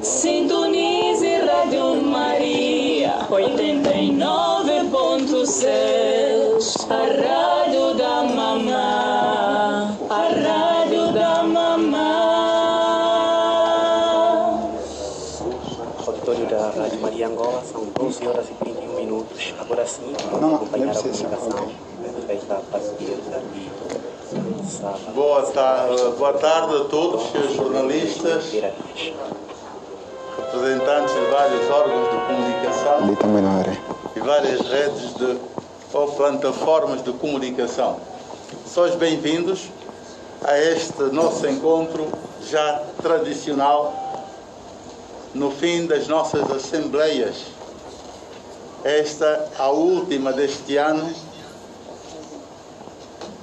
Sintonize Rádio Maria 89.6, a rádio da mamã, a rádio da mamã. Auditório da Rádio Maria Angola, são 12 horas e 31 minutos. Agora sim, vamos acompanhar a comunicação feita a partir daqui. Boa tarde a todos, senhores jornalistas, representantes de vários órgãos de comunicação e várias redes ou plataformas de comunicação. Sois bem-vindos a este nosso encontro já tradicional no fim das nossas assembleias. Esta a última deste ano,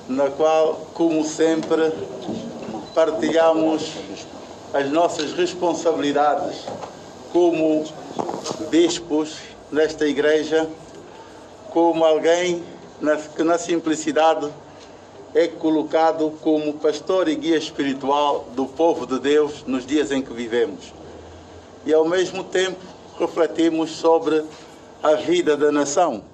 na qual, como sempre, partilhamos as nossas responsabilidades como bispos nesta igreja, como alguém que na simplicidade é colocado como pastor e guia espiritual do povo de Deus nos dias em que vivemos. E ao mesmo tempo refletimos sobre a vida da nação,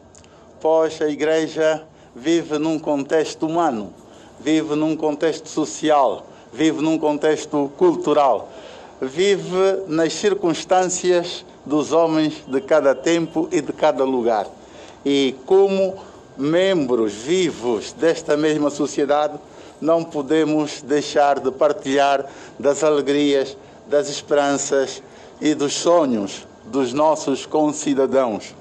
pois a igreja vive num contexto humano, vive num contexto social, vive num contexto cultural, vive nas circunstâncias dos homens de cada tempo e de cada lugar. E como membros vivos desta mesma sociedade, não podemos deixar de partilhar das alegrias, das esperanças e dos sonhos dos nossos concidadãos.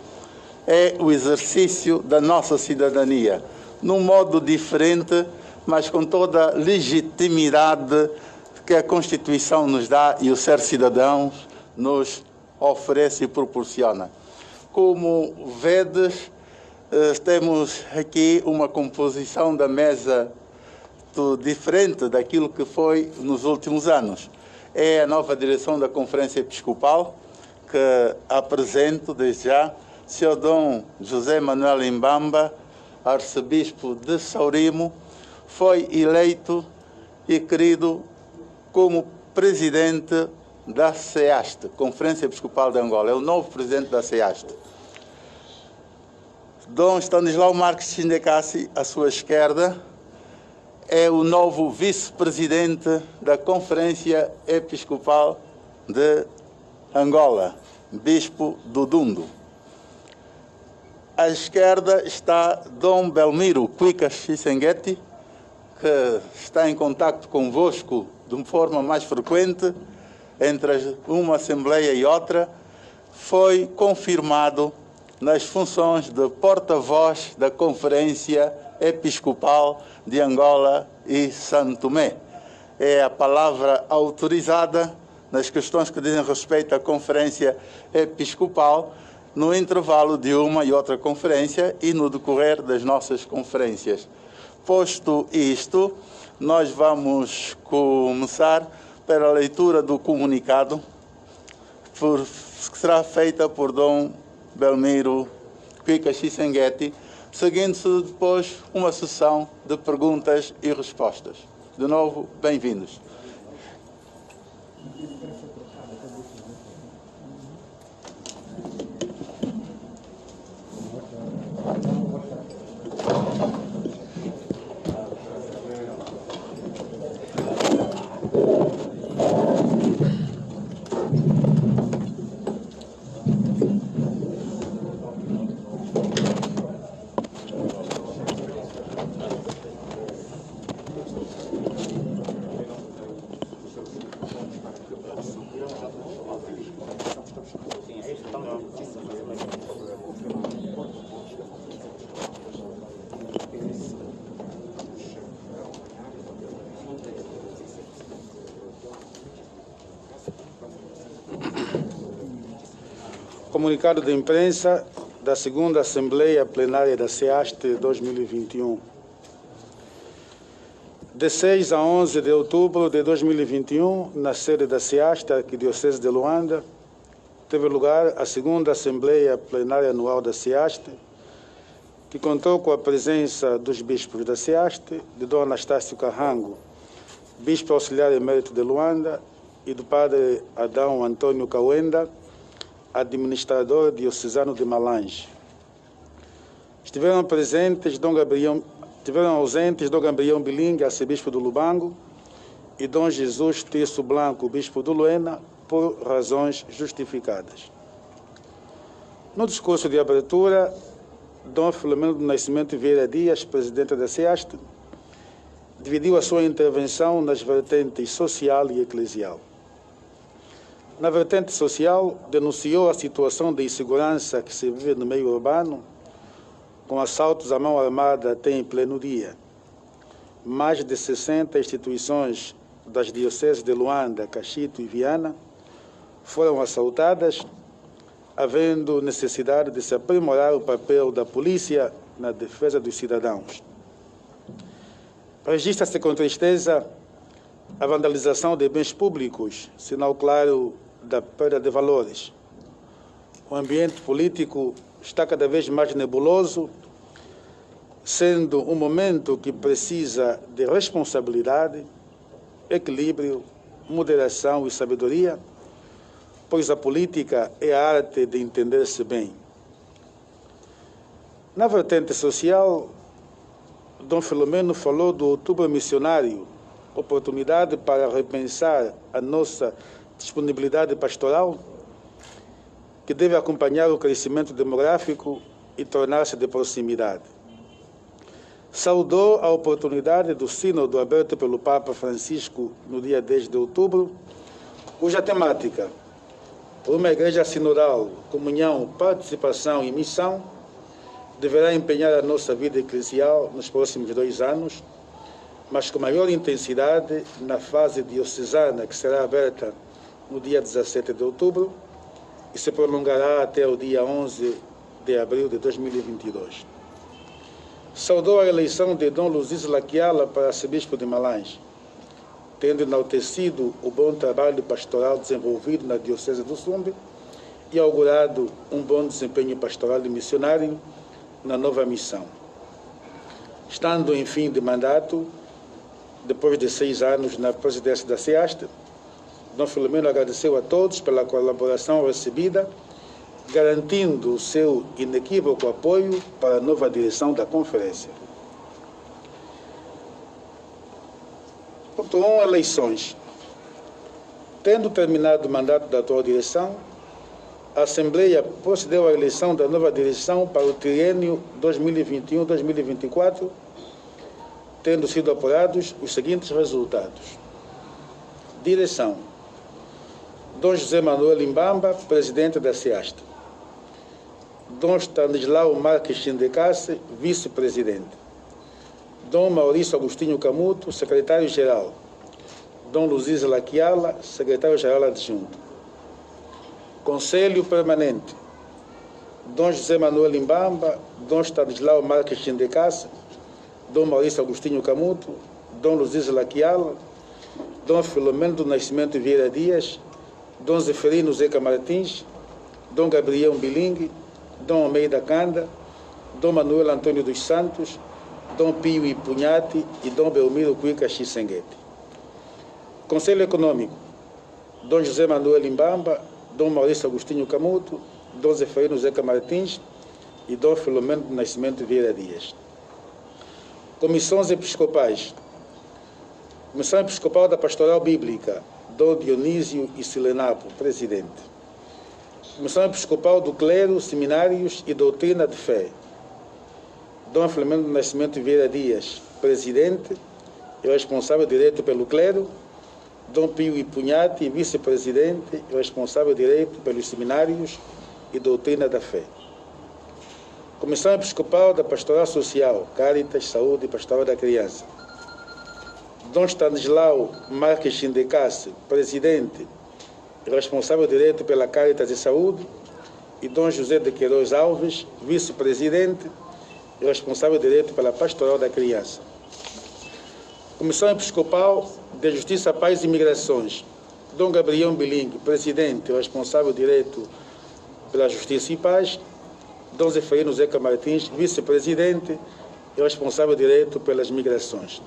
É o exercício da nossa cidadania, num modo diferente, mas com toda a legitimidade que a Constituição nos dá e o ser cidadãos nos oferece e proporciona. Como vedes, temos aqui uma composição da mesa diferente daquilo que foi nos últimos anos. É a nova direção da Conferência Episcopal, que apresento desde já, Sr. Dom José Manuel Imbamba, arcebispo de Saurimo, foi eleito e querido como presidente da CEAST, Conferência Episcopal de Angola. É o novo presidente da CEAST. Dom Stanislau Marques Sindecassi, à sua esquerda, é o novo vice-presidente da Conferência Episcopal de Angola, bispo do Dundo. À esquerda está Dom Belmiro Cuicas Chisenguete, que está em contacto convosco de forma mais frequente, entre uma assembleia e outra. Foi confirmado nas funções de porta-voz da Conferência Episcopal de Angola e Santo Tomé. É a palavra autorizada nas questões que dizem respeito à Conferência Episcopal, no intervalo de uma e outra conferência e no decorrer das nossas conferências. Posto isto, nós vamos começar pela leitura do comunicado, que será feita por Dom Belmiro Cuicas Chisenguete, seguindo-se depois uma sessão de perguntas e respostas. De novo, bem-vindos. Comunicado de imprensa da segunda Assembleia Plenária da CEAST 2021. De 6 a 11 de outubro de 2021, na sede da CEAST, Arquidiocese de Luanda, teve lugar a segunda Assembleia Plenária Anual da CEAST, que contou com a presença dos bispos da SEASTE, de Dom Anastácio Carrango, bispo auxiliar emérito de Luanda, e do padre Adão Antônio Cauenda, administrador diocesano de Malange. Estiveram ausentes Dom Gabriel Bilingue, arcebispo do Lubango, e Dom Jesus Tirso Blanco, bispo do Luena, por razões justificadas. No discurso de abertura, Dom Filomeno do Nascimento Vieira Dias, presidente da SEASTE, dividiu a sua intervenção nas vertentes social e eclesial. Na vertente social, denunciou a situação de insegurança que se vive no meio urbano, com assaltos à mão armada até em pleno dia. Mais de 60 instituições das dioceses de Luanda, Cachito e Viana foram assaltadas, havendo necessidade de se aprimorar o papel da polícia na defesa dos cidadãos. Registra-se com tristeza a vandalização de bens públicos, sinal claro da perda de valores. O ambiente político está cada vez mais nebuloso, sendo um momento que precisa de responsabilidade, equilíbrio, moderação e sabedoria, pois a política é a arte de entender-se bem. Na vertente social, Dom Filomeno falou do Outubro Missionário, oportunidade para repensar a nossa disponibilidade pastoral, que deve acompanhar o crescimento demográfico e tornar-se de proximidade. Saudou a oportunidade do sínodo aberto pelo Papa Francisco no dia 10 de outubro, cuja temática, uma igreja sinodal, comunhão, participação e missão, deverá empenhar a nossa vida eclesial nos próximos 2 anos, mas com maior intensidade na fase diocesana, que será aberta no dia 17 de outubro e se prolongará até o dia 11 de abril de 2022. Saudou a eleição de Dom Luziz Laquiala para arcebispo de Malange, tendo enaltecido o bom trabalho pastoral desenvolvido na Diocese do Sumbe e augurado um bom desempenho pastoral e missionário na nova missão. Estando em fim de mandato, depois de 6 anos na presidência da SEASTE, Dom Filomeno agradeceu a todos pela colaboração recebida, garantindo o seu inequívoco apoio para a nova direção da conferência. Ponto 1. Eleições. Tendo terminado o mandato da atual direção, a Assembleia procedeu à eleição da nova direção para o triênio 2021-2024, tendo sido apurados os seguintes resultados. Direção: Dom José Manuel Imbamba, presidente da SEASTE. Dom Stanislau Marques Chindecasse, vice-presidente. Dom Maurício Agostinho Camuto, secretário-geral. Dom Luziz Laquiala, secretário-geral adjunto. Conselho Permanente: Dom José Manuel Imbamba, Dom Stanislau Marques Chindecasse, Dom Maurício Agostinho Camuto, Dom Luziz Laquiala, Dom Filomeno do Nascimento Vieira Dias, Dom Zeferino Zeca Martins, Dom Gabriel Bilingue, Dom Almeida Canda, Dom Manuel Antônio dos Santos, Dom Pio Ipunhati e Dom Belmiro Cuica Xissenguete. Conselho Econômico: Dom José Manuel Imbamba, Dom Maurício Agostinho Camuto, Dom Zeferino Zeca Martins e Dom Filomeno do Nascimento Vieira Dias. Comissões Episcopais: Comissão Episcopal da Pastoral Bíblica, Dom Dionísio e Silenapo, presidente. Comissão Episcopal do Clero, Seminários e Doutrina de Fé, Dom Filomeno do Nascimento Vieira Dias, presidente e responsável direto pelo clero. Dom Pio Ipunhati, vice-presidente e responsável direito pelos seminários e doutrina da fé. Comissão Episcopal da Pastoral Social, Caritas, Saúde e Pastoral da Criança. Dom Stanislau Marques Chindecasse, presidente e responsável direito pela Caritas e Saúde, e Dom José de Queiroz Alves, vice-presidente e responsável direito pela Pastoral da Criança. Comissão Episcopal de Justiça, Paz e Migrações, Dom Gabriel Bilingue, presidente e responsável direito pela Justiça e Paz, Dom Zeferino Zeca Martins, vice-presidente e responsável direto pelas migrações.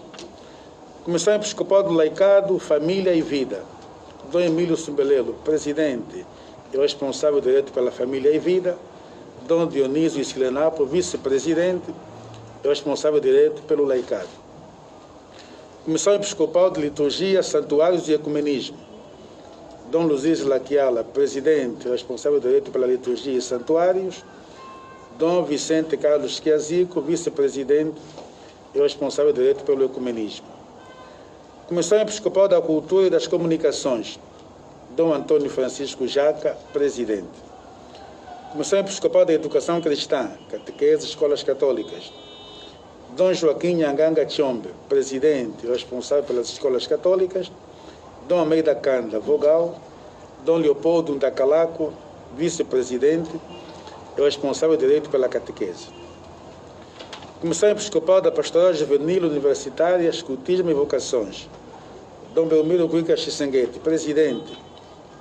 Comissão Episcopal do Laicado, Família e Vida, Dom Emílio Sumbelelo, presidente e responsável direto pela Família e Vida. Dom Dionísio Silenapo, vice-presidente e responsável direto pelo Laicado. Comissão Episcopal de Liturgia, Santuários e Ecumenismo, Dom Luziz Laquiala, presidente e responsável direto pela Liturgia e Santuários. Dom Vicente Carlos Chiazico, vice-presidente e responsável direto pelo Ecumenismo. Comissão Episcopal da Cultura e das Comunicações, Dom Antônio Francisco Jaca, presidente. Comissão Episcopal da Educação Cristã, Catequese, Escolas Católicas, Dom Joaquim Nhanganga Tchombe, presidente e responsável pelas Escolas Católicas. Dom Almeida Canda, vogal. Dom Leopoldo Ndacalaco, vice-presidente e responsável direito pela catequese. Comissão Episcopal da Pastoral Juvenil Universitária, Escutismo e Vocações, Dom Belmiro Cuica Xissenguete, presidente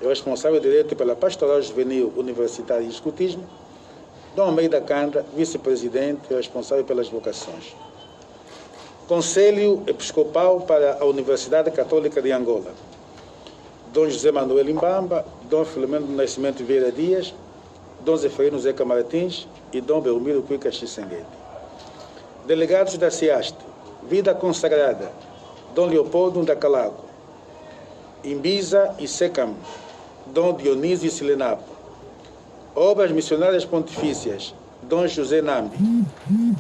e responsável direito pela Pastoral Juvenil Universitária e Escutismo. Dom Almeida Canda, vice-presidente e responsável pelas vocações. Conselho Episcopal para a Universidade Católica de Angola, Dom José Manuel Imbamba, Dom Filomeno do Nascimento Vieira Dias, Dom Zeferino Zeca Martins e Dom Belmiro Cuica Xissenguete. Delegados da CIAST, Vida Consagrada, Dom Leopoldo Ndacalaco, Imbisa e Secam, Dom Dionísio Silenapo. Obras Missionárias Pontifícias, Dom José Nambi.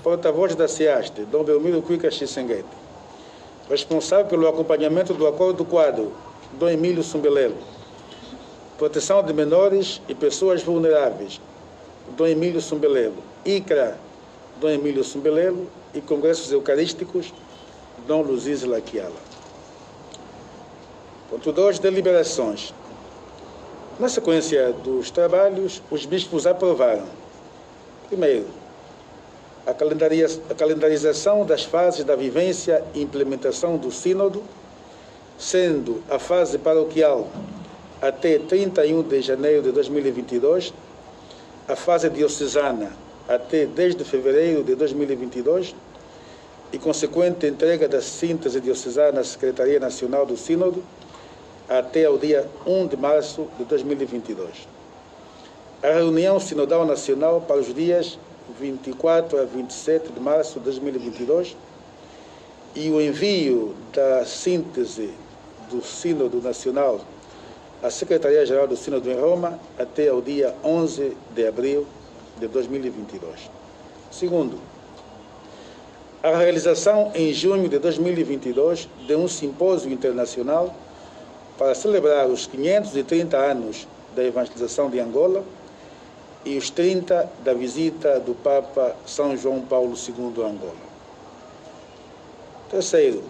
Porta-voz da CIAST, Dom Belmiro Cuica Xissenguete. Responsável pelo acompanhamento do Acordo Quadro, Dom Emílio Sumbelelo. Proteção de menores e pessoas vulneráveis, Dom Emílio Sumbelelo. ICRA, Dom Emílio Sumbelelo. E Congressos Eucarísticos, Dom Luziz Laquiala. Ponto 2. Deliberações. Na sequência dos trabalhos, os bispos aprovaram, primeiro, a calendarização das fases da vivência e implementação do Sínodo, sendo a fase paroquial até 31 de janeiro de 2022, a fase diocesana até 10 de fevereiro de 2022 e consequente entrega da síntese diocesana à Secretaria Nacional do Sínodo até ao dia 1 de março de 2022. A reunião sinodal nacional para os dias 24 a 27 de março de 2022 e o envio da síntese do Sínodo Nacional à Secretaria-Geral do Sínodo em Roma até ao dia 11 de abril de 2022. Segundo, a realização em junho de 2022 de um simpósio internacional para celebrar os 530 anos da evangelização de Angola e os 30 da visita do Papa São João Paulo II a Angola. Terceiro,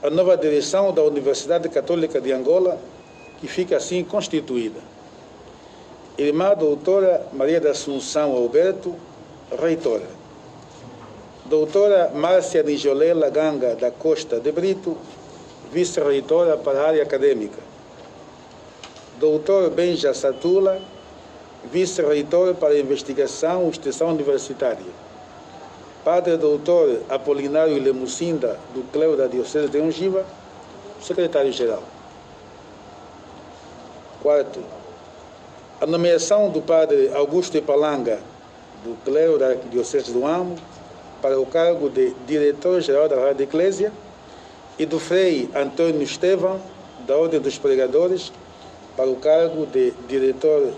a nova direção da Universidade Católica de Angola, que fica assim constituída. Irmã doutora Maria da Assunção Alberto, reitora. Doutora Márcia Nijolé Laganga da Costa de Brito, vice-reitora para a área acadêmica. Doutor Benja Satula, vice-reitor para a investigação e extensão universitária. Padre Doutor Apolinário Lemucinda, do clero da Diocese de Ungiva, secretário-geral. Quarto, a nomeação do Padre Augusto Ipalanga, do clero da Diocese do Amo, para o cargo de diretor-geral da Rádio Eclésia, e do Frei Antônio Estevão, da Ordem dos Pregadores, para o cargo de diretor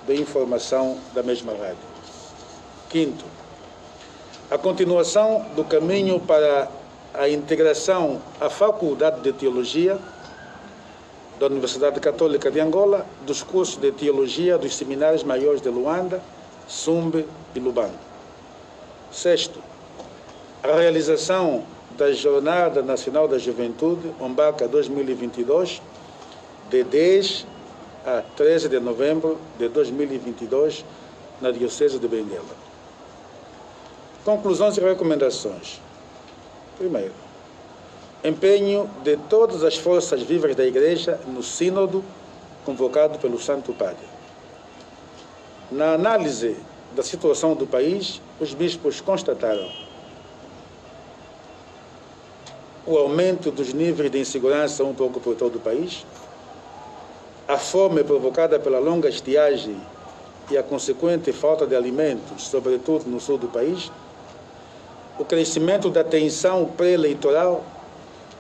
de informação da mesma rádio. Quinto, a continuação do caminho para a integração à Faculdade de Teologia da Universidade Católica de Angola dos cursos de Teologia dos Seminários Maiores de Luanda, Sumbe e Lubango. Sexto, a realização da Jornada Nacional da Juventude, Ombaca 2022, de 10 a 13 de novembro de 2022, na Diocese de Benguela. Conclusões e recomendações. Primeiro, empenho de todas as forças vivas da Igreja no Sínodo convocado pelo Santo Padre. Na análise da situação do país, os bispos constataram o aumento dos níveis de insegurança um pouco por todo o país, a fome provocada pela longa estiagem e a consequente falta de alimentos, sobretudo no sul do país, o crescimento da tensão pré-eleitoral,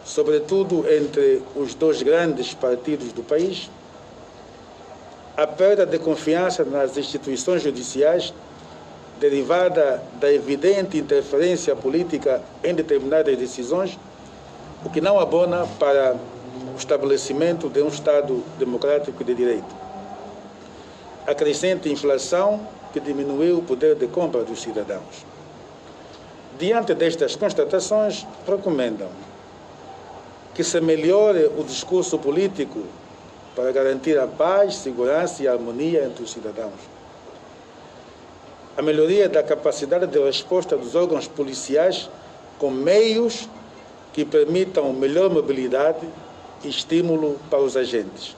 sobretudo entre os dois grandes partidos do país, a perda de confiança nas instituições judiciais, derivada da evidente interferência política em determinadas decisões, o que não abona para o estabelecimento de um Estado democrático e de direito. A crescente inflação, que diminuiu o poder de compra dos cidadãos. Diante destas constatações, recomendam que se melhore o discurso político para garantir a paz, segurança e harmonia entre os cidadãos. A melhoria da capacidade de resposta dos órgãos policiais com meios que permitam melhor mobilidade e estímulo para os agentes.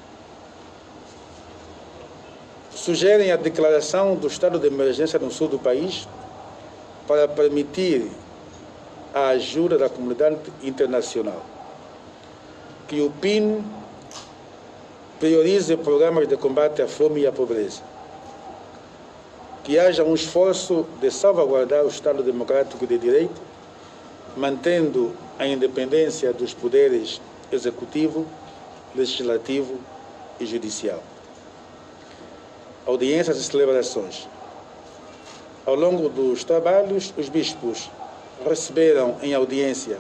Sugerem a declaração do estado de emergência no sul do país para permitir a ajuda da comunidade internacional. Que o PIN priorize programas de combate à fome e à pobreza. Que haja um esforço de salvaguardar o Estado democrático de direito, mantendo a independência dos poderes executivo, legislativo e judicial. Audiências e celebrações. Ao longo dos trabalhos, os bispos receberam em audiência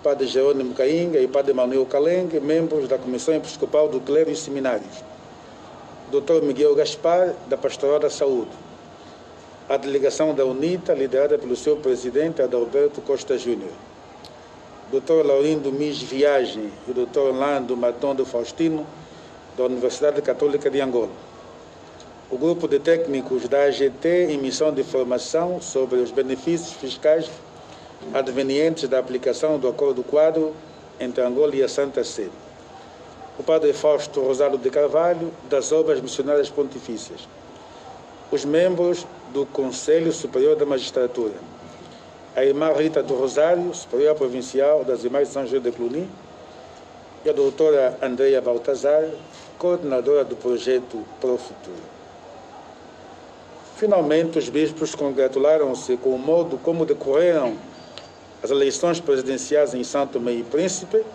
Padre Jerônimo Cainga e Padre Manuel Calengue, membros da Comissão Episcopal do Clero e Seminários, Dr. Miguel Gaspar, da Pastoral da Saúde, a delegação da UNITA, liderada pelo seu presidente Adalberto Costa Júnior, Dr. Laurindo Mis Viagem e Dr. Orlando Matondo Faustino, da Universidade Católica de Angola, o grupo de técnicos da AGT em missão de formação sobre os benefícios fiscais advenientes da aplicação do Acordo Quadro entre Angola e a Santa Sé, o Padre Fausto Rosário de Carvalho, das Obras Missionárias Pontifícias, os membros do Conselho Superior da Magistratura, a irmã Rita do Rosário, superior provincial das Irmãs de São José de Cluny, e a doutora Andrea Baltazar, coordenadora do projeto Pro Futuro. Finalmente, os bispos congratularam-se com o modo como decorreram as eleições presidenciais em São Tomé e Príncipe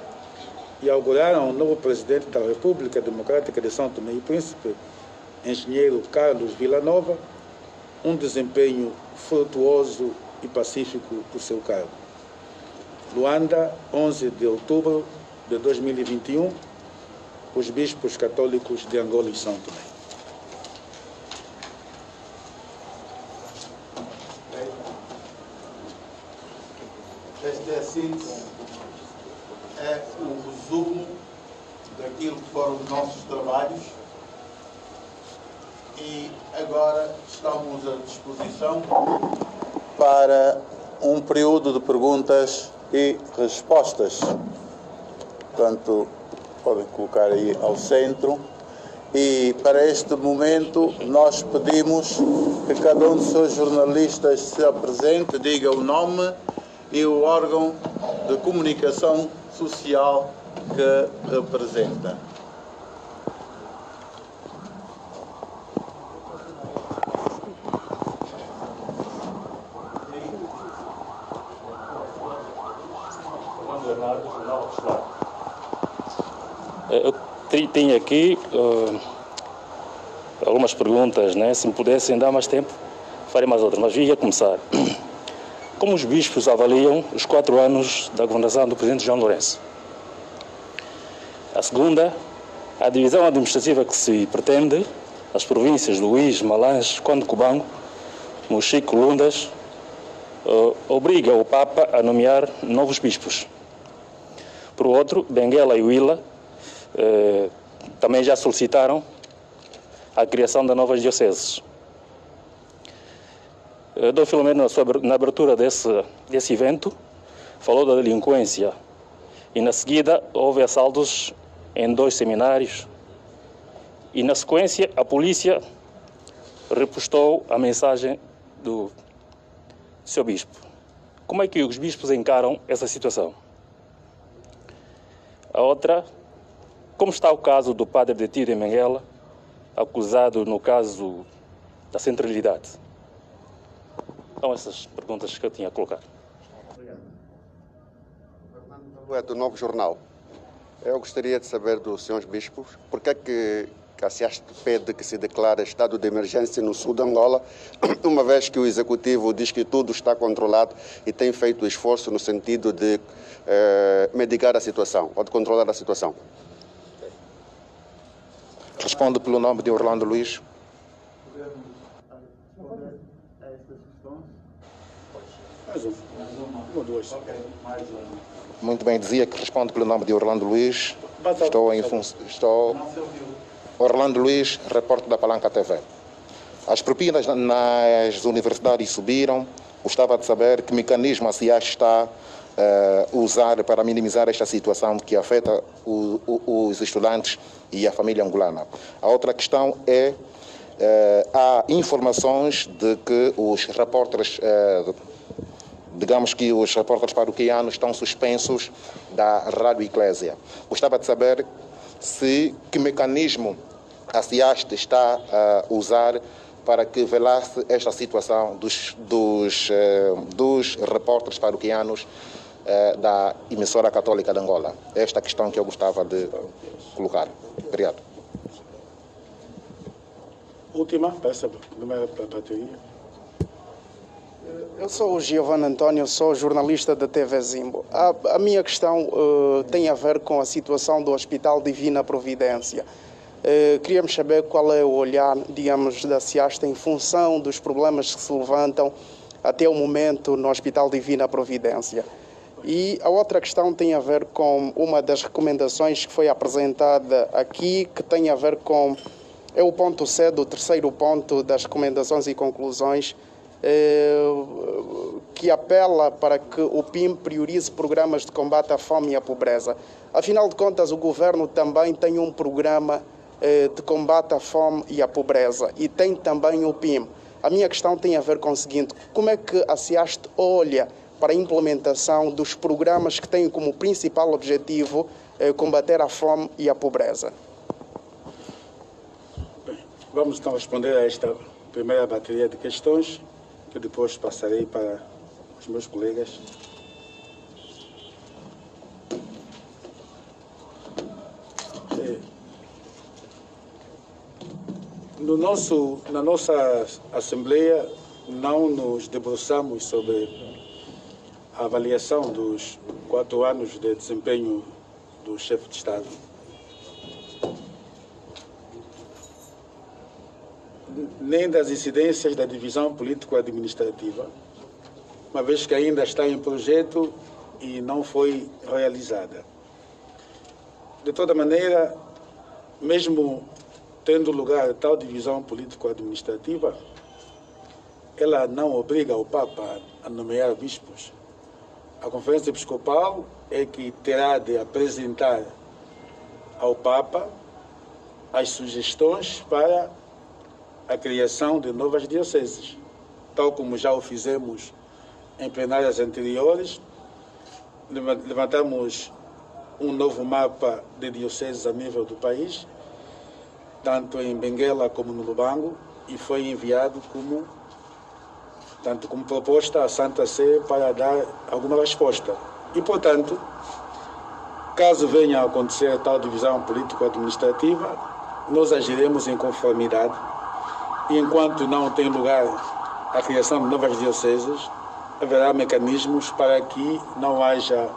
e auguraram o novo presidente da República Democrática de São Tomé e Príncipe, engenheiro Carlos Villanova, um desempenho frutuoso e pacífico do seu cargo. Luanda, 11 de outubro de 2021, os bispos católicos de Angola e São Tomé. Esta é a síntese, é o resumo daquilo que foram os nossos trabalhos e agora estamos à disposição para um período de perguntas e respostas. Portanto, podem colocar aí ao centro. E para este momento nós pedimos que cada um dos seus jornalistas se apresente, diga o nome e o órgão de comunicação social que representa. Eu tenho aqui algumas perguntas, né? Se me pudessem dar mais tempo, farei mais outras, mas ia começar. Como os bispos avaliam os 4 anos da governação do presidente João Lourenço? A segunda, a divisão administrativa que se pretende, as províncias de Luís, Malange, Conde Cubango, Mochico, Lundas, obriga o Papa a nomear novos bispos. Por outro, Benguela e Huila também já solicitaram a criação de novas dioceses. Dom Filomeno, na abertura desse evento, falou da delinquência e, na seguida, houve assaltos em 2 seminários e, na sequência, a polícia repostou a mensagem do seu bispo. Como é que os bispos encaram essa situação? A outra, como está o caso do padre detido em Benguela, acusado no caso da centralidade? São essas perguntas que eu tinha a colocar. É do Novo Jornal. Eu gostaria de saber dos senhores bispos por que é que a SIAST pede que se declare estado de emergência no sul de Angola, uma vez que o Executivo diz que tudo está controlado e tem feito esforço no sentido de medicar a situação, ou de controlar a situação. Respondo pelo nome de Orlando Luiz. Muito bem, dizia que respondo pelo nome de Orlando Luiz. Estou Orlando Luiz, repórter da Palanca TV. As propinas nas universidades subiram. Gostava de saber que mecanismo a SIAST está a usar para minimizar esta situação que afeta os estudantes e a família angolana. A outra questão é há informações de que os repórteres digamos que os repórteres paroquianos estão suspensos da Rádio Eclésia. Gostava de saber que mecanismo a SIAST está a usar para que velasse esta situação dos repórteres paroquianos da emissora católica de Angola. Esta questão que eu gostava de colocar. Obrigado. Última, para essa primeira bateria. Eu sou o Giovanni António, sou jornalista da TV Zimbo. A minha questão tem a ver com a situação do Hospital Divina Providência. Queríamos saber qual é o olhar, digamos, da SIAST em função dos problemas que se levantam até o momento no Hospital Divina Providência. E a outra questão tem a ver com uma das recomendações que foi apresentada aqui, que tem a ver com o ponto C do terceiro ponto das recomendações e conclusões, que apela para que o PIM priorize programas de combate à fome e à pobreza. Afinal de contas, o governo também tem um programa de combate à fome e à pobreza e tem também o PIM. A minha questão tem a ver com o seguinte: como é que a SIAST olha para a implementação dos programas que têm como principal objetivo combater a fome e a pobreza? Bem, vamos então responder a esta primeira bateria de questões, que depois passarei para os meus colegas. Na nossa Assembleia não nos debruçamos sobre a avaliação dos 4 anos de desempenho do chefe de Estado. Nem das incidências da divisão político-administrativa, uma vez que ainda está em projeto e não foi realizada. De toda maneira, mesmo tendo lugar tal divisão político-administrativa, ela não obriga o Papa a nomear bispos. A Conferência Episcopal é que terá de apresentar ao Papa as sugestões para a criação de novas dioceses, tal como já o fizemos em plenárias anteriores. Levantamos um novo mapa de dioceses a nível do país, tanto em Benguela como no Lubango, e foi enviado como proposta à Santa Sé para dar alguma resposta. E, portanto, caso venha a acontecer tal divisão político-administrativa, nós agiremos em conformidade. E enquanto não tem lugar a criação de novas dioceses, haverá mecanismos para que não haja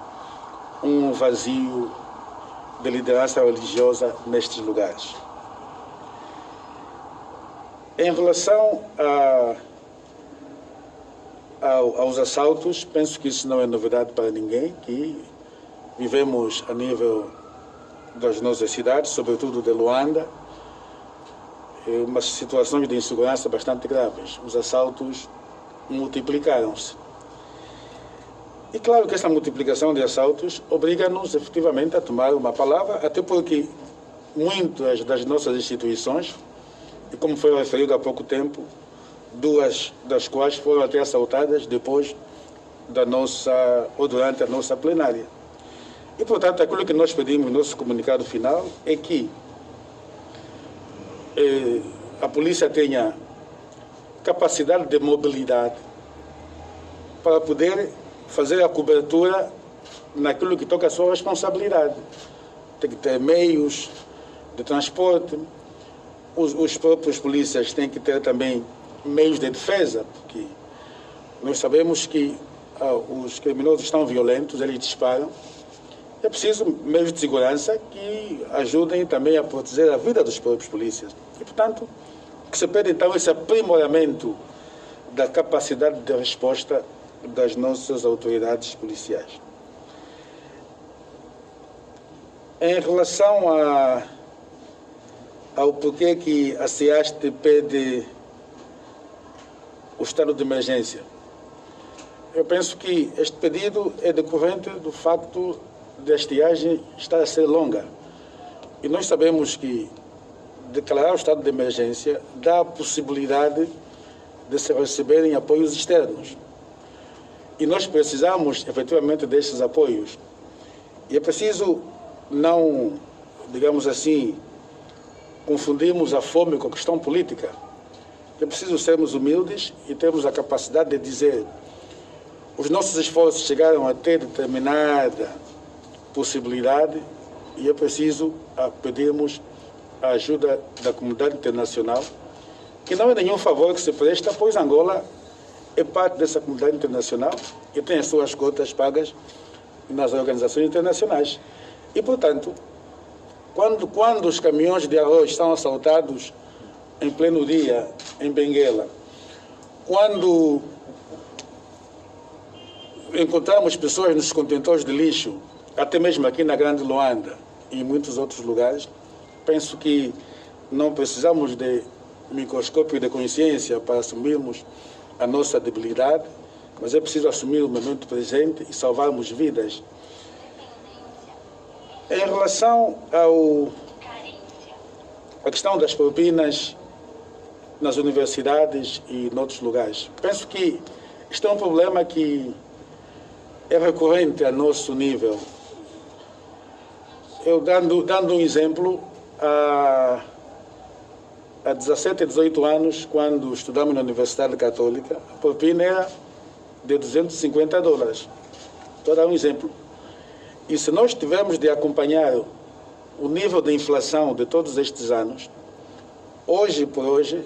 um vazio de liderança religiosa nestes lugares. Em relação aos assaltos, penso que isso não é novidade para ninguém, que vivemos a nível das nossas cidades, sobretudo de Luanda, umas situações de insegurança bastante graves. Os assaltos multiplicaram-se. E claro que essa multiplicação de assaltos obriga-nos efetivamente a tomar uma palavra, até porque muitas das nossas instituições e como foi referido há pouco tempo, 2 das quais foram até assaltadas depois da nossa, ou durante a nossa plenária. E, portanto, aquilo que nós pedimos no nosso comunicado final é que a polícia tenha capacidade de mobilidade para poder fazer a cobertura naquilo que toca a sua responsabilidade. Tem que ter meios de transporte, os próprios polícias têm que ter também meios de defesa, porque nós sabemos que os criminosos estão violentos, eles disparam. É preciso meios de segurança que ajudem também a proteger a vida dos próprios polícias. E, portanto, o que se pede, então, é esse aprimoramento da capacidade de resposta das nossas autoridades policiais. Em relação ao porquê que a CEAST pede o estado de emergência, eu penso que este pedido é decorrente do facto de a estiagem estar a ser longa. E nós sabemos que declarar o estado de emergência dá a possibilidade de se receberem apoios externos. E nós precisamos, efetivamente, destes apoios. E é preciso não, digamos assim, confundirmos a fome com a questão política. É preciso sermos humildes e termos a capacidade de dizer: os nossos esforços chegaram a ter determinada possibilidade e é preciso pedirmos a ajuda da comunidade internacional, que não é nenhum favor que se presta, pois Angola é parte dessa comunidade internacional e tem as suas cotas pagas nas organizações internacionais. E, portanto, quando os caminhões de arroz são assaltados em pleno dia em Benguela, quando encontramos pessoas nos contentores de lixo, até mesmo aqui na Grande Luanda e em muitos outros lugares, penso que não precisamos de microscópio de consciência para assumirmos a nossa debilidade, mas é preciso assumir o momento presente e salvarmos vidas. Em relação à questão das propinas nas universidades e em outros lugares, penso que isto é um problema que é recorrente a nosso nível. Eu dando um exemplo, há 17 e 18 anos, quando estudamos na Universidade Católica, a propina era de $250. Estou a dar um exemplo. E se nós tivermos de acompanhar o nível de inflação de todos estes anos, hoje por hoje,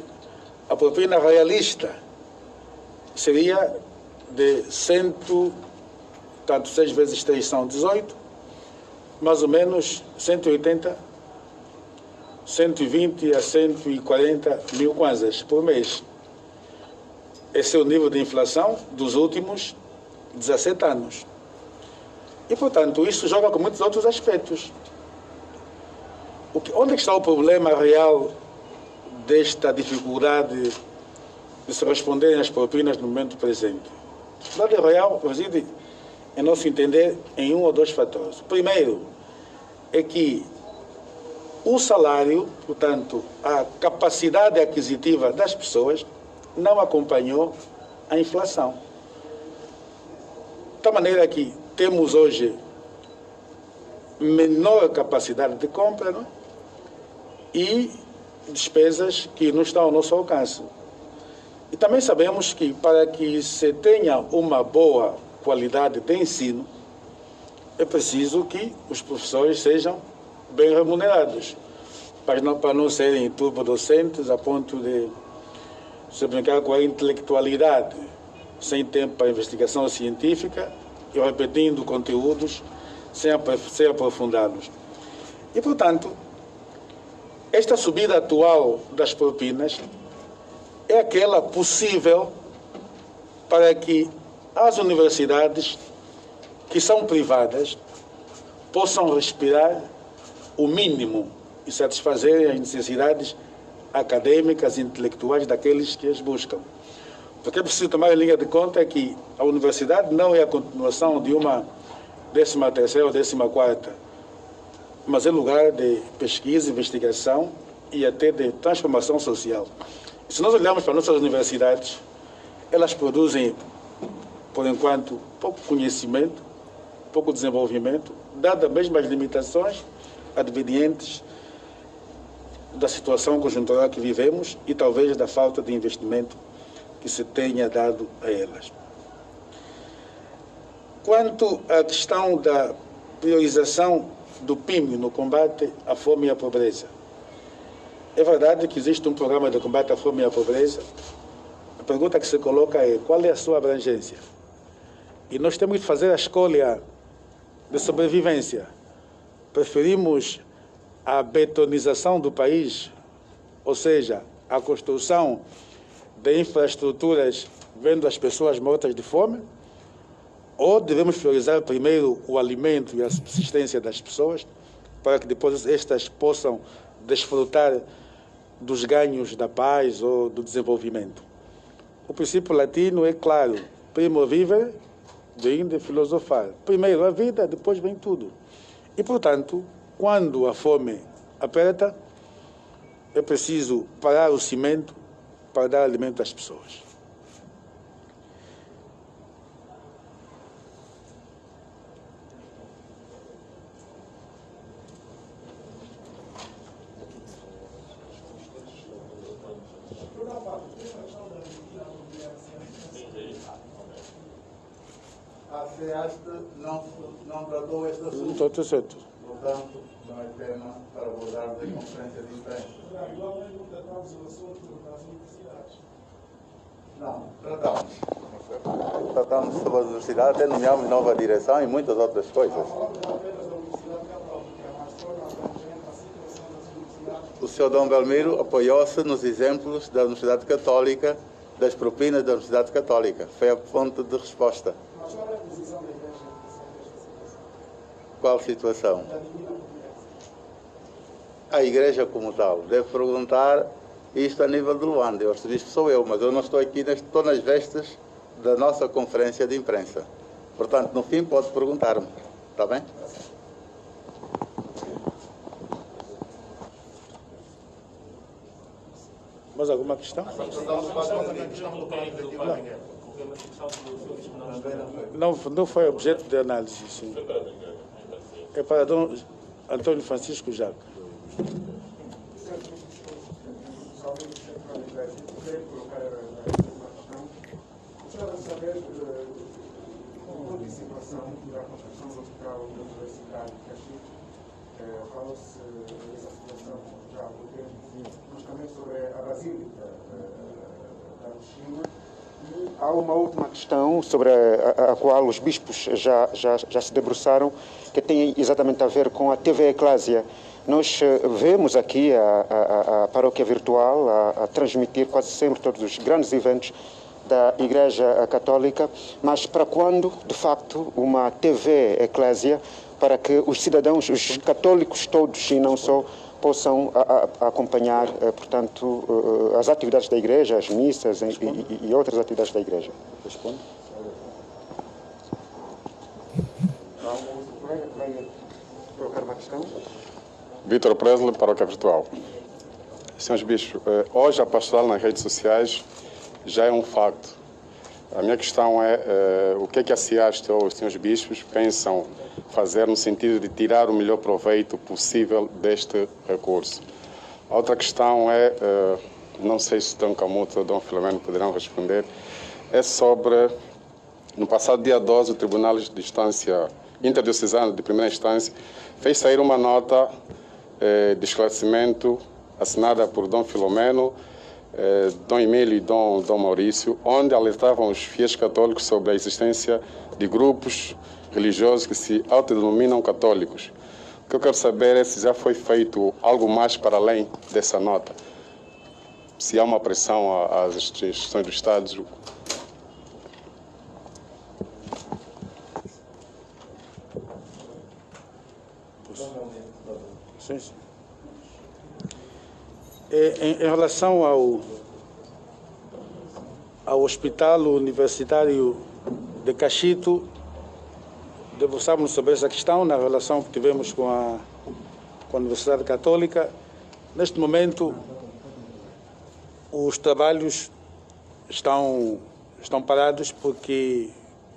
a propina realista seria de 6 vezes 3 são 18, mais ou menos 180, 120 a 140 mil kwanzas por mês. Esse é o nível de inflação dos últimos 17 anos. E, portanto, isso joga com muitos outros aspectos. Onde está o problema real desta dificuldade de se responderem às propinas no momento presente? O problema real reside, em nosso entender, em 1 ou 2 fatores. O primeiro é que o salário, portanto, a capacidade aquisitiva das pessoas não acompanhou a inflação. De tal maneira que temos hoje menor capacidade de compra, não? E despesas que não estão ao nosso alcance. E também sabemos que para que se tenha uma boa qualidade de ensino, é preciso que os professores sejam bem remunerados, para não serem turbodocentes a ponto de se brincar com a intelectualidade, sem tempo para investigação científica e repetindo conteúdos sem aprofundá-los. E, portanto, esta subida atual das propinas é aquela possível para que as universidades, que são privadas, possam respirar o mínimo e satisfazerem as necessidades acadêmicas e intelectuais daqueles que as buscam. Porque é preciso tomar em linha de conta que a universidade não é a continuação de uma 13ª ou 14ª, mas é lugar de pesquisa, investigação e até de transformação social. Se nós olharmos para nossas universidades, elas produzem, por enquanto, pouco conhecimento, pouco desenvolvimento, dadas mesmo as limitações advenientes da situação conjuntural que vivemos e talvez da falta de investimento que se tenha dado a elas. Quanto à questão da priorização do PIME no combate à fome e à pobreza, é verdade que existe um programa de combate à fome e à pobreza. A pergunta que se coloca é qual é a sua abrangência? E nós temos que fazer a escolha de sobrevivência. Preferimos a betonização do país, ou seja, a construção de infraestruturas vendo as pessoas mortas de fome, ou devemos priorizar primeiro o alimento e a subsistência das pessoas para que depois estas possam desfrutar dos ganhos da paz ou do desenvolvimento? O princípio latino é claro: primo vivere, deinde filosofar. Primeiro a vida, depois vem tudo. E, portanto, quando a fome aperta, é preciso parar o cimento para dar alimento às pessoas. A SEAST não tratou este assunto. Estou certo. Portanto, não é tema para abordar da conferência de imprensa. Igualmente não tratamos o assunto das universidades. Não, tratamos sobre a universidade, até nomeamos nova direção e muitas outras coisas. O Sr. Dom Belmiro apoiou-se nos exemplos da Universidade Católica, das propinas da Universidade Católica. Foi a fonte de resposta. Qual situação? A igreja como tal. Deve perguntar isto a nível de Luanda. O arcebispo sou eu, mas eu não estou aqui, estou nas vestes da nossa conferência de imprensa. Portanto, no fim pode perguntar-me. Está bem? Mais alguma questão? Não foi objeto de análise, sim. É para Dom Antônio Francisco Jaca. Gostava de saber, com antecipação da construção do hospital da Universidade de Caxias, falou-se dessa situação já há algum tempo, mas também sobre a Basílica da China. Há uma última questão sobre a qual os bispos já se debruçaram, que tem exatamente a ver com a TV Eclésia. Nós vemos aqui a paróquia virtual a transmitir quase sempre todos os grandes eventos da Igreja Católica, mas para quando, de facto, uma TV Eclésia, para que os cidadãos, os católicos todos e não só, possam acompanhar, portanto, as atividades da Igreja, as missas e outras atividades da Igreja. Responde. Vai colocar uma questão? Vítor Presley, Paróquia Virtual. Senhores bispos, hoje a pastoral nas redes sociais já é um facto. A minha questão é o que é que a SEAST ou os senhores bispos pensam fazer no sentido de tirar o melhor proveito possível deste recurso. A outra questão é, não sei se o Dom Camuto ou o Dom Filomeno poderão responder, é sobre, no passado dia 12, o Tribunal de Instância Interdiocesano de Primeira Instância fez sair uma nota de esclarecimento assinada por Dom Filomeno, Dom Emílio e Dom Maurício, onde alertavam os fiéis católicos sobre a existência de grupos religiosos que se autodenominam católicos. O que eu quero saber é se já foi feito algo mais para além dessa nota. Se há uma pressão às instituições do Estado. Sim, sim. Em relação ao Hospital Universitário de Caxito, debruçamos sobre essa questão na relação que tivemos com a Universidade Católica Neste momento, os trabalhos estão parados porque,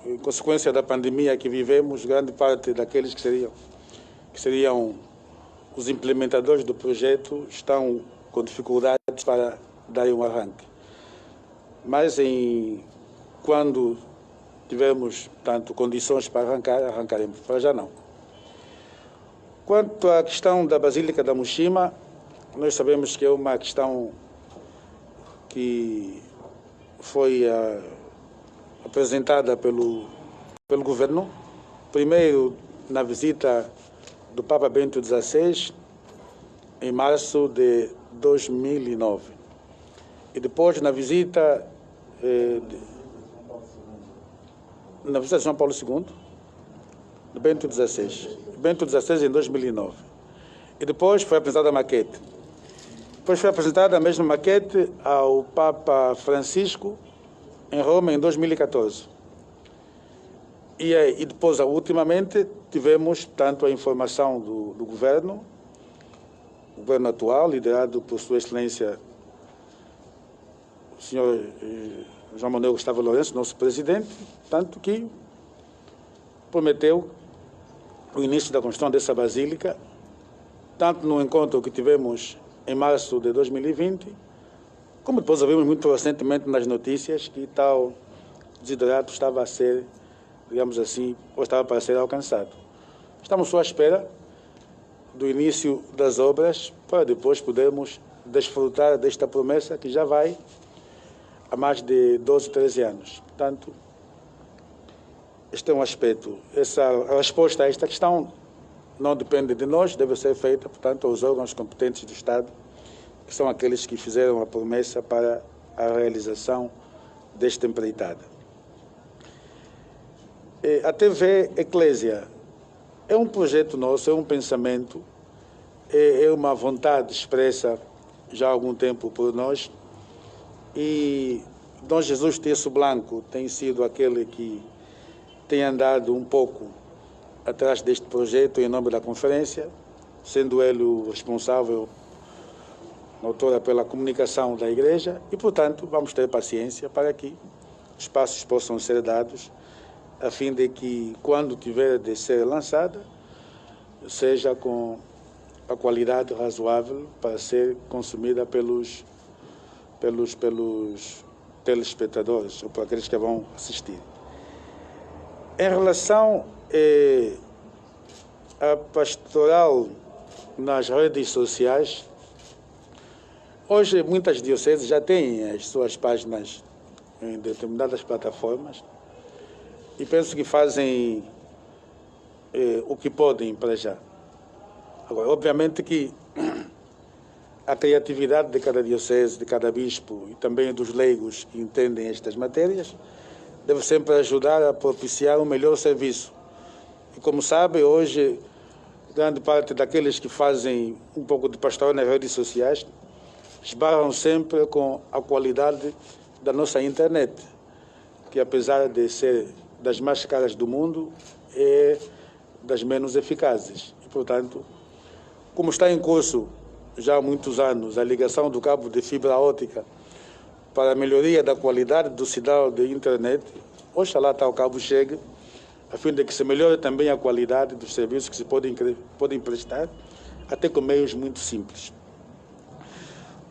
em consequência da pandemia que vivemos, grande parte daqueles que seriam os implementadores do projeto estão com dificuldades para dar um arranque. Mas quando tivermos, tanto condições para arrancar, arrancaremos. Para já não. Quanto à questão da Basílica da Mushima, nós sabemos que é uma questão que foi apresentada pelo governo, primeiro na visita do Papa Bento XVI, em março de 2009, e depois na visita de João Paulo II, de Bento XVI em 2009, e depois foi apresentada a maquete. Depois foi apresentada a mesma maquete ao Papa Francisco em Roma em 2014. E depois, ultimamente, tivemos tanto a informação do governo atual, liderado por Sua Excelência o senhor João Manuel Gustavo Lourenço, nosso presidente, tanto que prometeu o início da construção dessa basílica, tanto no encontro que tivemos em março de 2020, como depois ouvimos muito recentemente nas notícias que tal desiderato estava a ser, digamos assim, ou estava para ser alcançado. Estamos só à espera do início das obras para depois podermos desfrutar desta promessa que já vai há mais de 12, 13 anos. Portanto, este é um aspecto. A resposta a esta questão não depende de nós, deve ser feita, portanto, aos órgãos competentes do Estado, que são aqueles que fizeram a promessa para a realização desta empreitada. A TV Eclésia é um projeto nosso, é um pensamento, é uma vontade expressa já há algum tempo por nós, e Dom Jesus Terço Blanco tem sido aquele que tem andado um pouco atrás deste projeto em nome da conferência, sendo ele o responsável, na autora, pela comunicação da Igreja, e, portanto, vamos ter paciência para que os passos possam ser dados, a fim de que, quando tiver de ser lançada, seja com a qualidade razoável para ser consumida pelos telespectadores, ou por aqueles que vão assistir. Em relação à pastoral nas redes sociais, hoje muitas dioceses já têm as suas páginas em determinadas plataformas e penso que fazem o que podem para já. Agora, obviamente que a criatividade de cada diocese, de cada bispo e também dos leigos que entendem estas matérias deve sempre ajudar a propiciar um melhor serviço. E como sabe, hoje, grande parte daqueles que fazem um pouco de pastoral nas redes sociais esbarram sempre com a qualidade da nossa internet, que apesar de ser das mais caras do mundo, é das menos eficazes. E, portanto, como está em curso já há muitos anos a ligação do cabo de fibra óptica para a melhoria da qualidade do sinal de internet, oxalá tal cabo chegue, a fim de que se melhore também a qualidade dos serviços que se podem prestar, até com meios muito simples.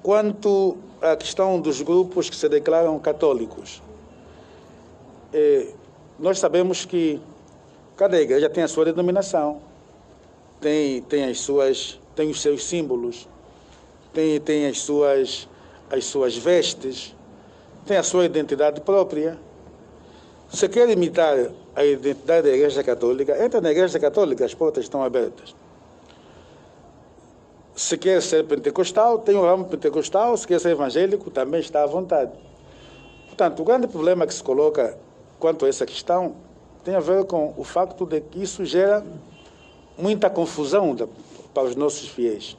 Quanto à questão dos grupos que se declaram católicos, nós sabemos que cada igreja tem a sua denominação, tem os seus símbolos, tem as suas vestes, tem a sua identidade própria. Se quer imitar a identidade da Igreja Católica, entra na Igreja Católica, as portas estão abertas. Se quer ser pentecostal, tem o ramo pentecostal, se quer ser evangélico, também está à vontade. Portanto, o grande problema que se coloca quanto a essa questão tem a ver com o facto de que isso gera muita confusão para os nossos fiéis.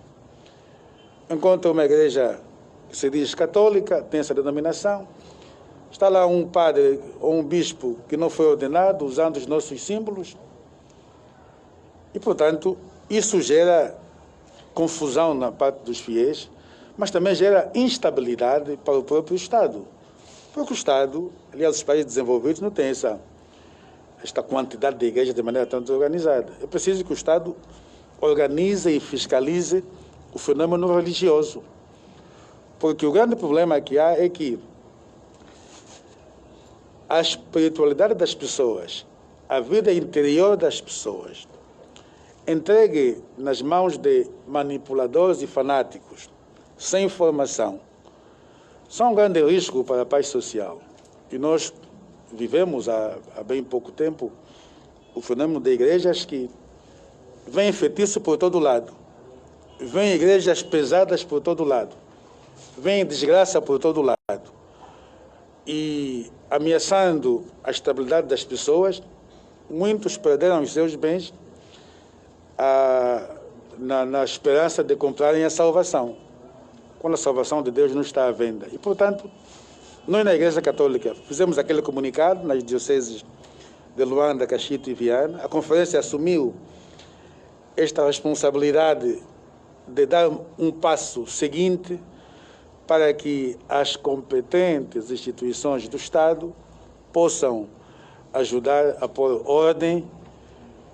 Enquanto uma igreja que se diz católica, tem essa denominação, está lá um padre ou um bispo que não foi ordenado, usando os nossos símbolos, e, portanto, isso gera confusão na parte dos fiéis, mas também gera instabilidade para o próprio Estado. Porque o Estado, aliás, os países desenvolvidos não têm esta quantidade de igrejas de maneira tão organizada. É preciso que o Estado organize e fiscalize o fenômeno religioso. Porque o grande problema que há é que a espiritualidade das pessoas, a vida interior das pessoas, entregue nas mãos de manipuladores e fanáticos, sem formação, são um grande risco para a paz social. E nós vivemos há bem pouco tempo o fenômeno de igrejas que vem feitiço por todo lado, vem igrejas pesadas por todo lado, vem desgraça por todo lado. E ameaçando a estabilidade das pessoas, muitos perderam os seus bens na esperança de comprarem a salvação, quando a salvação de Deus não está à venda. E, portanto, nós na Igreja Católica fizemos aquele comunicado nas dioceses de Luanda, Cachito e Viana. A conferência assumiu esta responsabilidade de dar um passo seguinte para que as competentes instituições do Estado possam ajudar a pôr ordem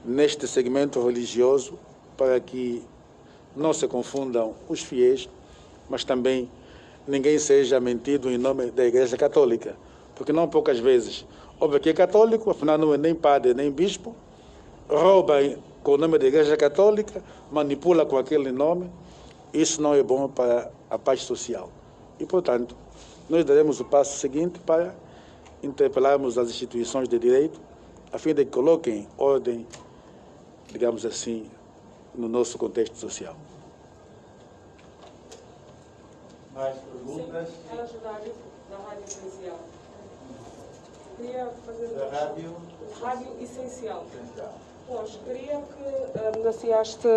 neste segmento religioso, para que não se confundam os fiéis, mas também ninguém seja mentido em nome da Igreja Católica, porque não poucas vezes houve que é católico, afinal não é nem padre nem bispo, rouba com o nome da Igreja Católica, manipula com aquele nome. Isso não é bom para a paz social. E, portanto, nós daremos o passo seguinte para interpelarmos as instituições de direito, a fim de que coloquem ordem, digamos assim, no nosso contexto social. Mais perguntas? Sim, da Rádio Essencial. Queria fazer da Rádio Essencial. Pois, queria que a Naciaste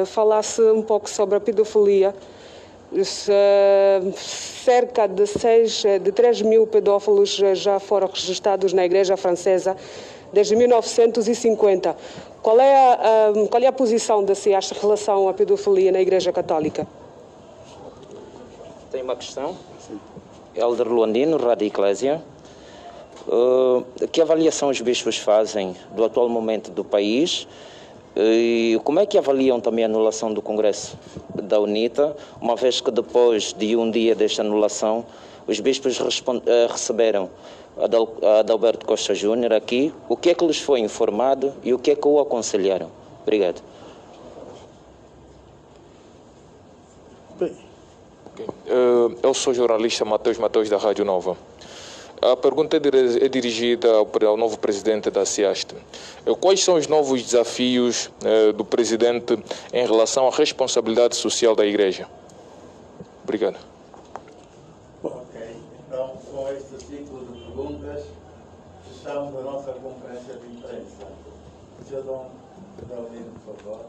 falasse um pouco sobre a pedofilia. Cerca de 3 mil pedófilos já foram registrados na Igreja Francesa desde 1950. Qual é a posição da Ciaste em relação à pedofilia na Igreja Católica? Tem uma questão. Elder Luandino, Rádio Eclésia. Que avaliação os bispos fazem do atual momento do país e como é que avaliam também a anulação do Congresso da UNITA, uma vez que depois de um dia desta anulação os bispos receberam Adalberto Costa Júnior aqui, o que é que lhes foi informado e o que é que o aconselharam? Obrigado. Eu sou jornalista Mateus da Rádio Nova. A pergunta é dirigida ao novo presidente da CIAST. Quais são os novos desafios do presidente em relação à responsabilidade social da Igreja? Obrigado. Ok, então com este ciclo de perguntas fechamos a nossa conferência de imprensa. Sr. Dom Carolino, por favor.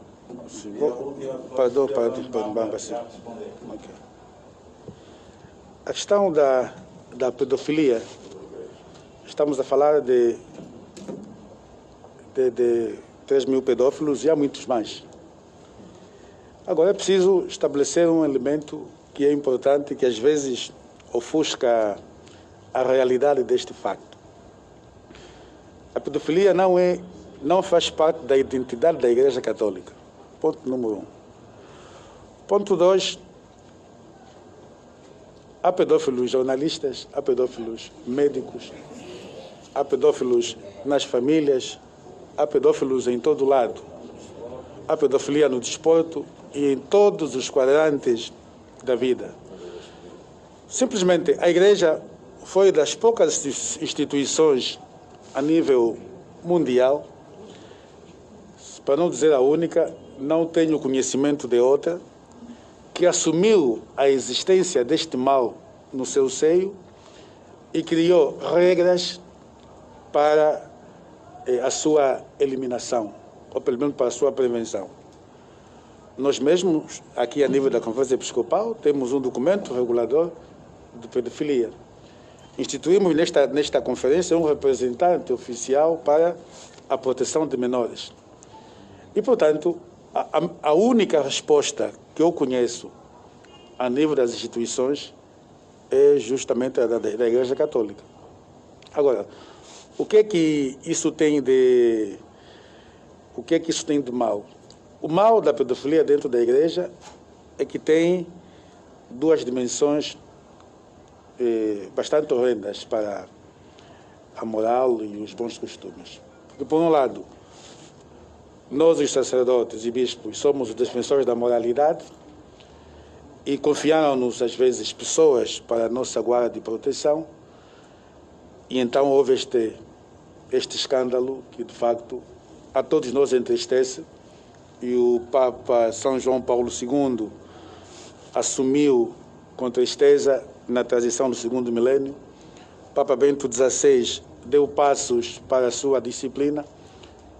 Sim. E a última Para responder. Okay. A questão da pedofilia, estamos a falar de 3 mil pedófilos e há muitos mais. Agora é preciso estabelecer um elemento que é importante, que às vezes ofusca a realidade deste facto. A pedofilia não faz parte da identidade da Igreja Católica. Ponto número 1. Ponto 2. Há pedófilos jornalistas, há pedófilos médicos, há pedófilos nas famílias, há pedófilos em todo lado. Há pedofilia no desporto e em todos os quadrantes da vida. Simplesmente, a Igreja foi das poucas instituições a nível mundial, para não dizer a única, não tenho conhecimento de outra, que assumiu a existência deste mal no seu seio e criou regras para a sua eliminação, ou pelo menos para a sua prevenção. Nós mesmos, aqui a nível da Conferência Episcopal, temos um documento regulador de pedofilia. Instituímos nesta conferência um representante oficial para a proteção de menores. E, portanto, A única resposta que eu conheço a nível das instituições é justamente a da Igreja Católica. Agora, o que é que isso tem de mal? O mal da pedofilia dentro da Igreja é que tem duas dimensões bastante horrendas para a moral e os bons costumes. Porque, por um lado, nós, os sacerdotes e bispos, somos os defensores da moralidade e confiaram-nos, às vezes, pessoas para a nossa guarda e proteção. E então houve este escândalo que, de facto, a todos nós entristece. E o Papa São João Paulo II assumiu com tristeza na transição do segundo milênio. O Papa Bento XVI deu passos para a sua disciplina.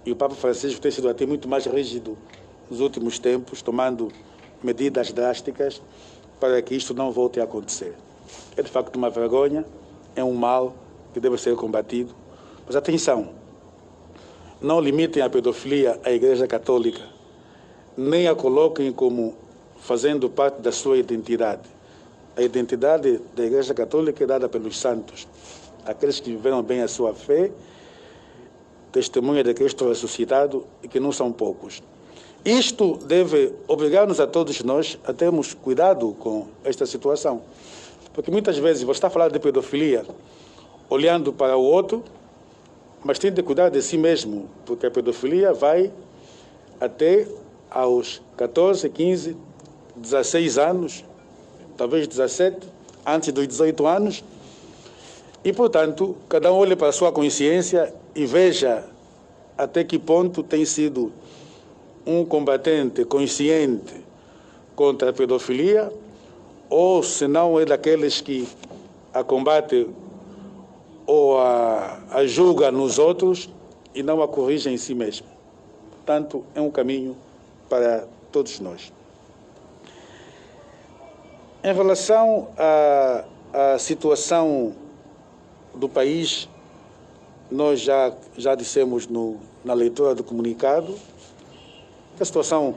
E o Papa Francisco tem sido até muito mais rígido nos últimos tempos, tomando medidas drásticas para que isto não volte a acontecer. É de facto uma vergonha, é um mal que deve ser combatido. Mas atenção, não limitem a pedofilia à Igreja Católica, nem a coloquem como fazendo parte da sua identidade. A identidade da Igreja Católica é dada pelos santos, aqueles que viveram bem a sua fé, testemunha de Cristo ressuscitado, e que não são poucos. Isto deve obrigar-nos a todos nós a termos cuidado com esta situação. Porque muitas vezes você está falando de pedofilia olhando para o outro, mas tem de cuidar de si mesmo, porque a pedofilia vai até aos 14, 15, 16 anos, talvez 17, antes dos 18 anos. E, portanto, cada um olhe para a sua consciência e veja até que ponto tem sido um combatente consciente contra a pedofilia, ou se não é daqueles que a combate ou a julga nos outros e não a corrige em si mesmo. Portanto, é um caminho para todos nós. Em relação à situação do país, nós já dissemos na leitura do comunicado que a situação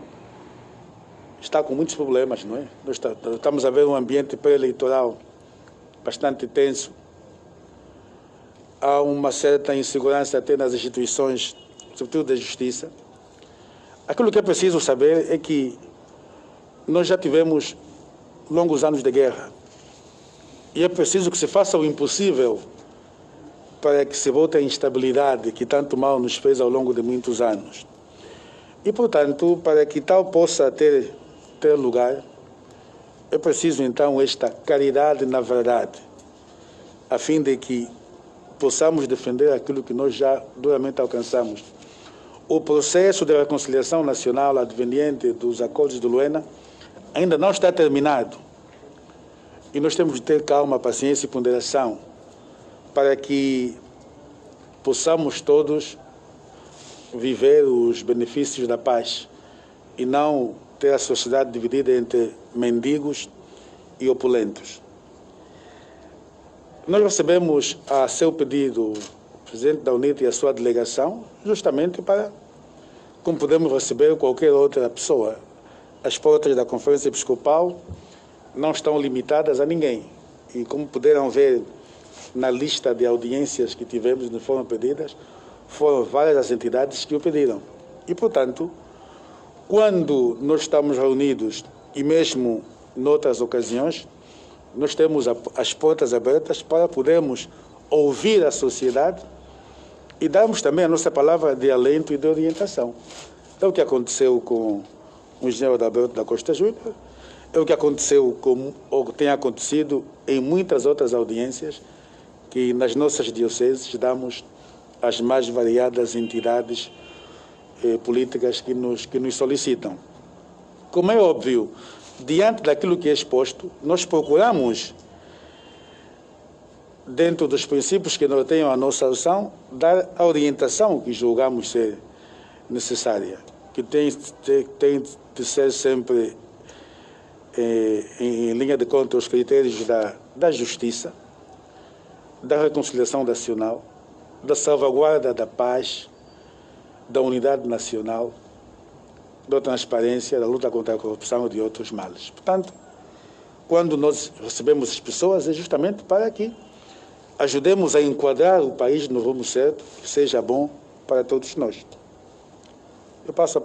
está com muitos problemas, não é? Nós estamos a ver um ambiente pré-eleitoral bastante tenso. Há uma certa insegurança até nas instituições, sobretudo da justiça. Aquilo que é preciso saber é que nós já tivemos longos anos de guerra e é preciso que se faça o impossível para que se volte a instabilidade que tanto mal nos fez ao longo de muitos anos. E, portanto, para que tal possa ter lugar, é preciso, então, esta caridade na verdade, a fim de que possamos defender aquilo que nós já duramente alcançamos. O processo de reconciliação nacional adveniente dos acordos de Luena ainda não está terminado. E nós temos de ter calma, paciência e ponderação para que possamos todos viver os benefícios da paz e não ter a sociedade dividida entre mendigos e opulentos. Nós recebemos a seu pedido o presidente da UNITA e a sua delegação justamente para, como podemos receber qualquer outra pessoa. As portas da Conferência Episcopal não estão limitadas a ninguém. E como puderam ver na lista de audiências que tivemos de forma pedidas, foram várias as entidades que o pediram. E, portanto, quando nós estamos reunidos, e mesmo noutras ocasiões, nós temos as portas abertas para podermos ouvir a sociedade e darmos também a nossa palavra de alento e de orientação. É o que aconteceu com o engenheiro Adalberto da Costa Júnior, é o que aconteceu ou tem acontecido em muitas outras audiências que nas nossas dioceses damos às mais variadas entidades políticas que nos solicitam. Como é óbvio, diante daquilo que é exposto, nós procuramos, dentro dos princípios que norteiam a nossa ação, dar a orientação que julgamos ser necessária, que tem de ser sempre em linha de conta os critérios da justiça, da reconciliação nacional, da salvaguarda da paz, da unidade nacional, da transparência, da luta contra a corrupção e de outros males. Portanto, quando nós recebemos as pessoas, é justamente para que ajudemos a enquadrar o país no rumo certo, que seja bom para todos nós. Eu peço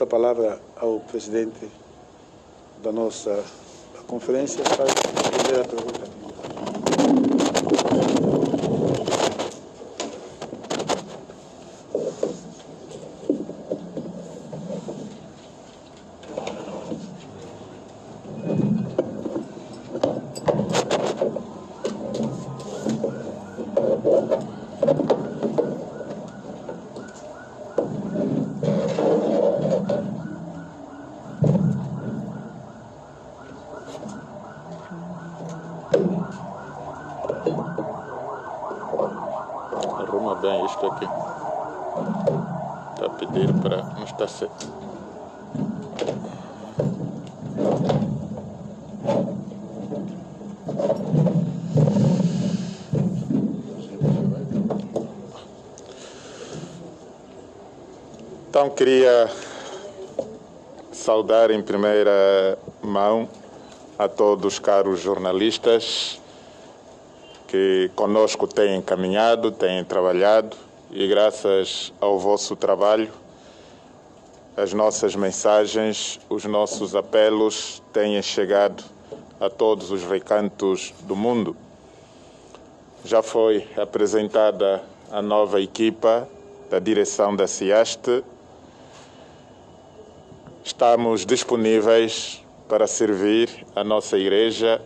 a palavra ao presidente da nossa conferência para responder a pergunta. Arruma bem isto aqui. Está a pedir para não estar certo. Então queria saudar em primeira mão a todos os caros jornalistas que conosco têm caminhado, têm trabalhado, e graças ao vosso trabalho, as nossas mensagens, os nossos apelos têm chegado a todos os recantos do mundo. Já foi apresentada a nova equipa da direção da SIAST. Estamos disponíveis para servir a nossa igreja,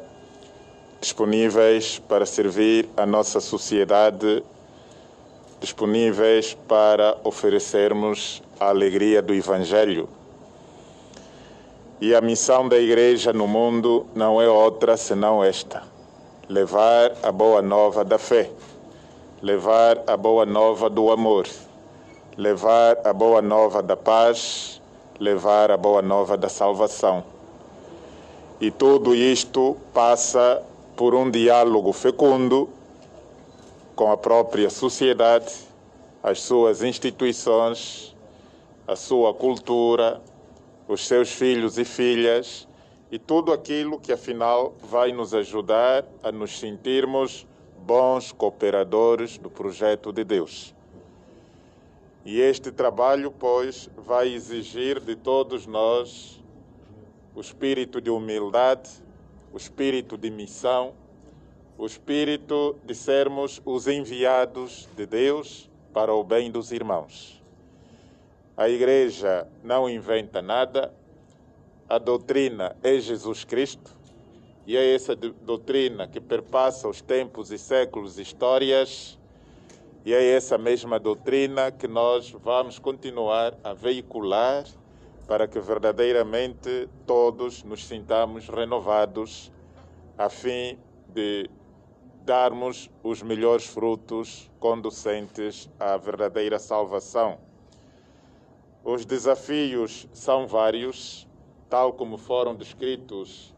disponíveis para servir a nossa sociedade, disponíveis para oferecermos a alegria do Evangelho. E a missão da Igreja no mundo não é outra senão esta: levar a boa nova da fé, levar a boa nova do amor, levar a boa nova da paz, levar a boa nova da salvação. E tudo isto passa por um diálogo fecundo com a própria sociedade, as suas instituições, a sua cultura, os seus filhos e filhas e tudo aquilo que, afinal, vai nos ajudar a nos sentirmos bons cooperadores do projeto de Deus. E este trabalho, pois, vai exigir de todos nós o espírito de humildade, o espírito de missão, o espírito de sermos os enviados de Deus para o bem dos irmãos. A Igreja não inventa nada, a doutrina é Jesus Cristo, e é essa doutrina que perpassa os tempos e séculos e histórias, e é essa mesma doutrina que nós vamos continuar a veicular para que verdadeiramente todos nos sintamos renovados, a fim de darmos os melhores frutos conducentes à verdadeira salvação. Os desafios são vários, tal como foram descritos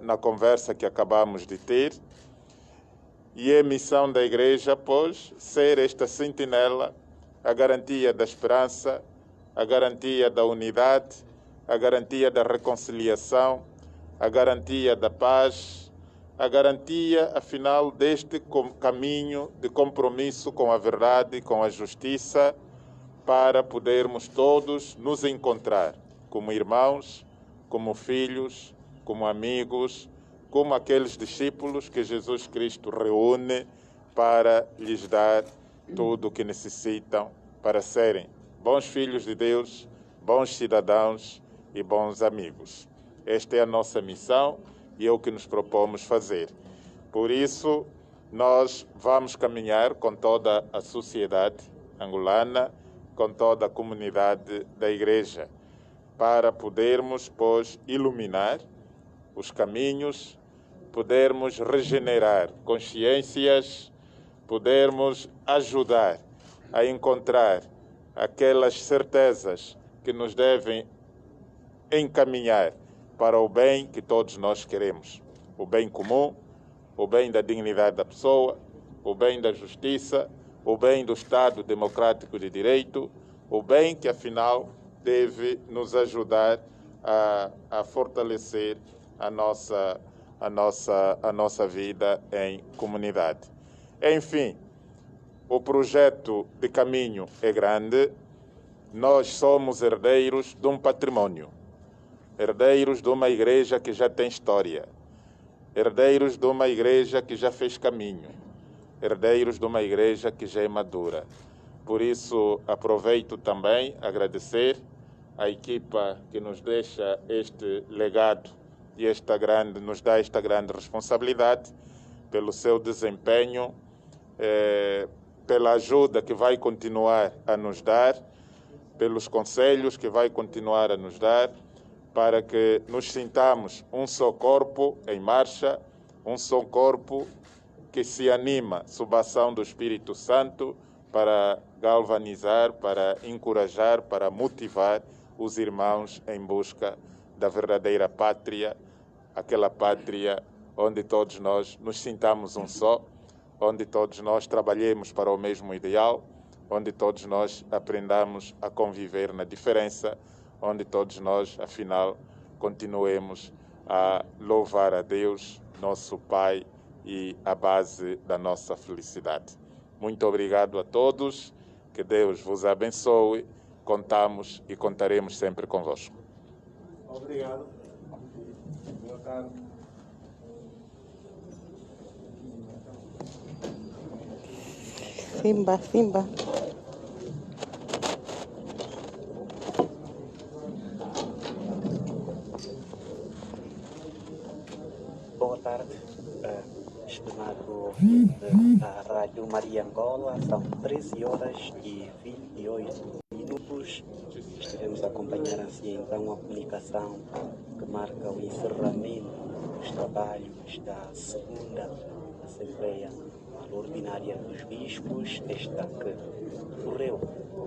na conversa que acabamos de ter, e é missão da Igreja, pois, ser esta sentinela, a garantia da esperança, a garantia da unidade, a garantia da reconciliação, a garantia da paz, a garantia, afinal, deste caminho de compromisso com a verdade e com a justiça, para podermos todos nos encontrar como irmãos, como filhos, como amigos, como aqueles discípulos que Jesus Cristo reúne para lhes dar tudo o que necessitam para serem bons filhos de Deus, bons cidadãos e bons amigos. Esta é a nossa missão e é o que nos propomos fazer. Por isso, nós vamos caminhar com toda a sociedade angolana, com toda a comunidade da Igreja, para podermos, pois, iluminar os caminhos, podermos regenerar consciências, podermos ajudar a encontrar aquelas certezas que nos devem encaminhar para o bem que todos nós queremos. O bem comum, o bem da dignidade da pessoa, o bem da justiça, o bem do Estado democrático de direito, o bem que, afinal, deve nos ajudar a fortalecer a nossa vida em comunidade. Enfim, o projeto de caminho é grande. Nós somos herdeiros de um patrimônio, herdeiros de uma igreja que já tem história, herdeiros de uma igreja que já fez caminho, herdeiros de uma igreja que já é madura. Por isso, aproveito também agradecer à equipa que nos deixa este legado e nos dá esta grande responsabilidade, pelo seu desempenho, pela ajuda que vai continuar a nos dar, pelos conselhos que vai continuar a nos dar, para que nos sintamos um só corpo em marcha, um só corpo que se anima sob a ação do Espírito Santo para galvanizar, para encorajar, para motivar os irmãos em busca da verdadeira pátria, aquela pátria onde todos nós nos sintamos um só, onde todos nós trabalhemos para o mesmo ideal, onde todos nós aprendamos a conviver na diferença, onde todos nós, afinal, continuemos a louvar a Deus, nosso Pai, e a base da nossa felicidade. Muito obrigado a todos, que Deus vos abençoe, contamos e contaremos sempre convosco. Obrigado. Boa tarde. Simba. Boa tarde, estimado ouvinte da Rádio Maria Angola. São 13h28. Estaremos a acompanhar assim então a comunicação que marca o encerramento dos trabalhos da segunda Assembleia Ordinária dos Bispos, esta que ocorreu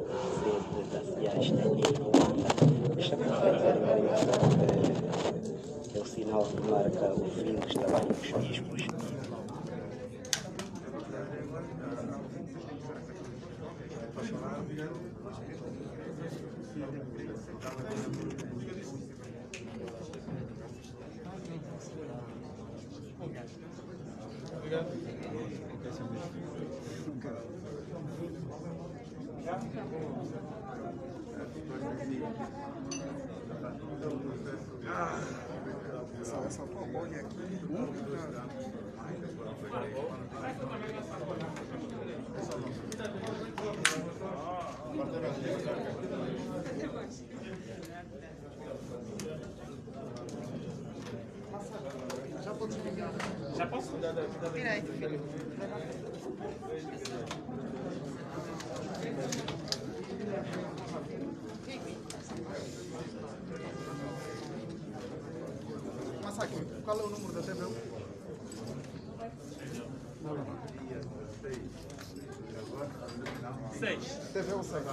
na sede da SIAST em Luanda. Esta conferência de imprensa é o sinal que marca o fim dos trabalhos dos bispos. Já posso? Direito, filho. Masaki, qual é o número da TVU? 6. TVU 6.